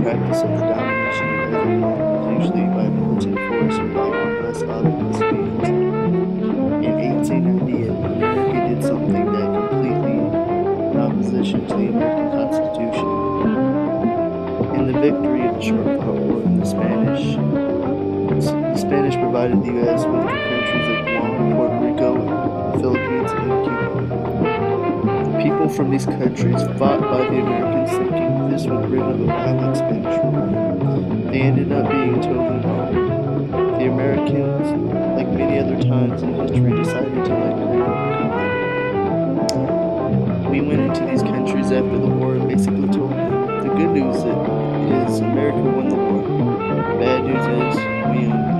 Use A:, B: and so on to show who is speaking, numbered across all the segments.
A: practice of the domination of other colonies, usually by militant force or by less obvious means. In 1898, America did something that completely in opposition to the American Constitution. In the victory of the Short-Fought War in the Spanish provided the U.S. with the countries of Guam, Puerto Rico, the Philippines, and Cuba. The people from these countries fought by the Americans thinking this would bring up a violent Spanish rule. They ended up being totally wrong. The Americans, like many other times in history, decided to let Cuba. We went into these countries after the war and basically told them the good news is America won the war. The bad news is we own you now.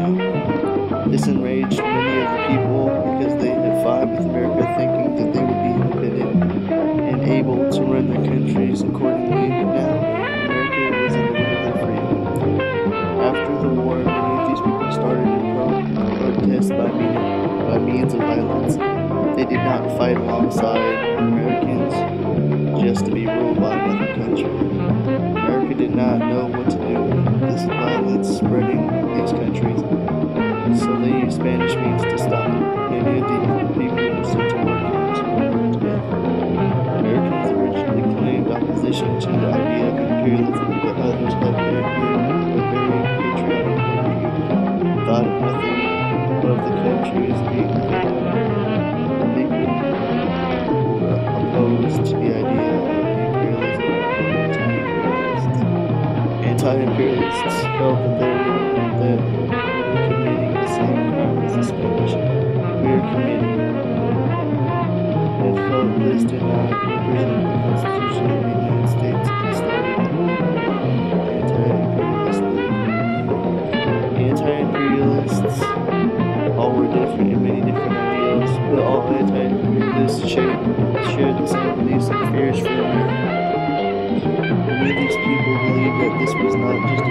A: This enraged many of the people because they had fought with America thinking that they would be independent and able to run their countries accordingly, but now America was in the way of their freedom. After the war, many of these people started in protest by means of violence. They did not fight alongside Americans just to be ruled by another country. America did not know what to do with this violence spreading in these countries, so they used Spanish means to stop it. Many of the people were sent to work camps and were burned to death. Americans originally claimed opposition to the idea of imperialism, but others had a very patriotic point of view and thought of nothing of the country as being a victim. The people who were opposed to the idea of imperialism were anti-imperialists. Anti-imperialists felt that they were committing the same crime as the Spanish were committing, and felt this did not represent the Constitution of the United States and started the Anti-Imperialist League. Anti-imperialists all were different in many different ideals, but all anti-imperialists shared the same beliefs and fears for America. Many of these people believed that this was not just a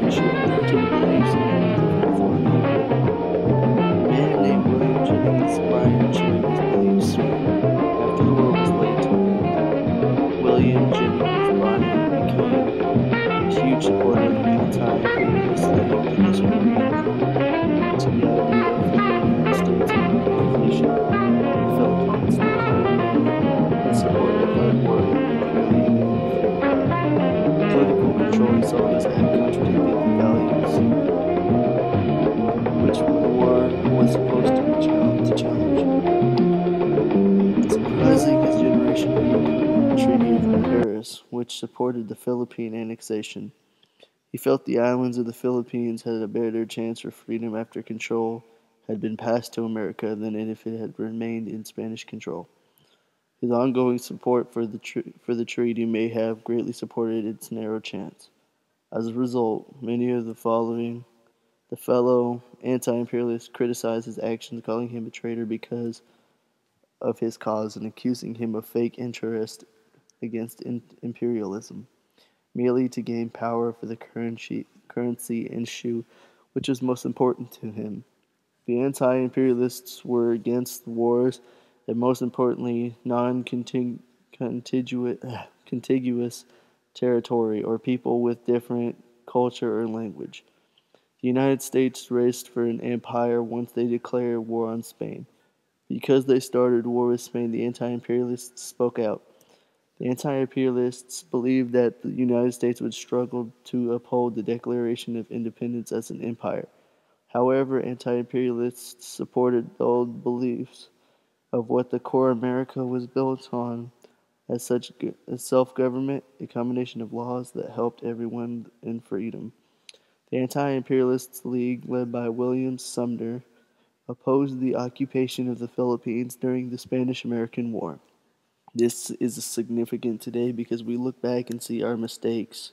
A: dictatorship, but to the beliefs and dreams of foreign people. A man named William Jennings Bryan shared these beliefs. After the war was laid to an end, William Jennings Bryan became a huge supporter of the Anti-Imperialist League and disagreed to the idea for the United States and the nation of the Philippines, declaring his support of the war political control he saw this had contradicted the values which the war was supposed to challenge. Surprising, his generation viewed the Treaty of Paris, which supported the Philippine annexation. He felt the islands of the Philippines had a better chance for freedom after control had been passed to America than if it had remained in Spanish control. His ongoing support for the treaty may have greatly supported its narrow chance. As a result, many of the fellow anti-imperialists criticized his actions, calling him a traitor because of his cause and accusing him of fake interest against imperialism, merely to gain power for the currency and issue which was most important to him. The anti-imperialists were against wars and most importantly contiguous territory or people with different culture or language. The United States raced for an empire once they declared war on Spain. Because they started war with Spain, the anti-imperialists spoke out. The anti-imperialists believed that the United States would struggle to uphold the Declaration of Independence as an empire. However, anti-imperialists supported the old beliefs of what the core America was built on as self-government, a combination of laws that helped everyone in freedom. The Anti-Imperialist League, led by William Sumner, opposed the occupation of the Philippines during the Spanish-American War. This is significant today because we look back and see our mistakes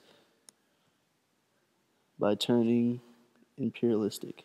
A: by turning imperialistic.